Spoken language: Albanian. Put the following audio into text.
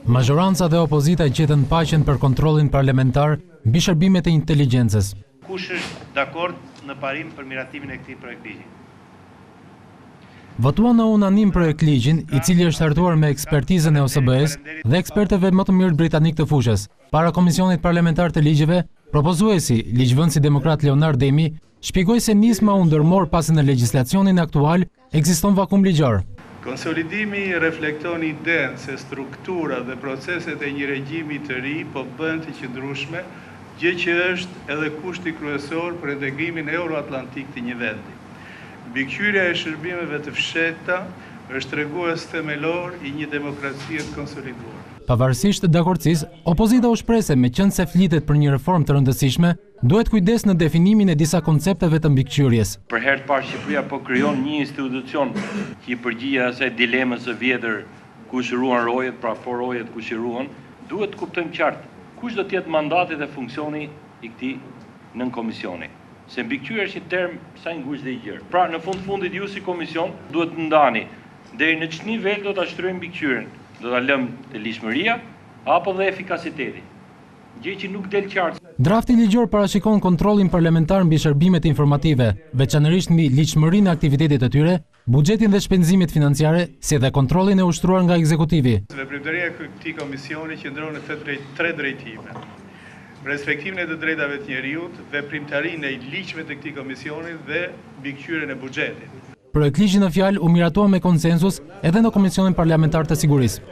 Mazhoranca dhe opozita gjetën paqen për kontrollin parlamentar mbi shërbimet e inteligjencës. Kush është dakord në parim për miratimin e këtij projektligji? Votuan në unanim projektligjin, i cili është hartuar me ekspertizën e OSBE-s dhe ekspertëve më të mirë britanik të fushës. Para Komisionit Parlamentar të Ligjeve, propozuesi, ligjvënësi demokrat Leonard Demi, shpjegoi se nisma u ndërmor pasi në legjislacionin aktual ekziston vakum ligjor. Konsolidimi reflekton idenë se struktura dhe proceset e një regjimi të ri po bëhen të qëndrueshme, gjë që është edhe kushti kryesor për integrimin euroatlantik të një vendi. Mbikëqyrja e shërbimeve të fshehta është tregues themelor i një demokracie të konsoliduar. Pavarësisht dakordësisë, opozita u shpreh se meqense flitet për një reformë të rëndësishme, duhet kujdes në definimin e disa koncepteve të mbikëqyrjes. Për herë të parë Shqipëria po krijon një institucion që i përgjigjet asaj dilemës së vjetër kush ruan rojet, pra po rojet kush i ruan, duhet të kuptojmë qartë kush do të jetë mandati dhe funksioni i këtij nën komisioni. Se mbikëqyrja është një term sa i ngushtë dhe i gjerë. Pra në fundit ju si komision duhet të ndani deri në ç'nivel nivel do ta shtrojmë mbikëqyrjen. Do ta lëmë te ligjshmëria apo dhe efikasiteti. Gjë që nuk del qartë. Drafti ligjor parashikon kontrollin parlamentar mbi shërbimet informative, veçanërisht mbi ligjshmërinë e aktivitetit të tyre, buxhetin dhe shpenzimet financiare, si dhe kontrollin e ushtruar nga ekzekutivi. Veprimtaria e këtij komisioni qëndron në tre drejtime. Respektimin e të drejtave të njeriut, veprimtarinë e ligjshme të këtij komisioni dhe mbikëqyrjen e buxhetit. Projektligji në fjalë u miratua me konsensus edhe në Komisionin Parlamentar të Sigurisë.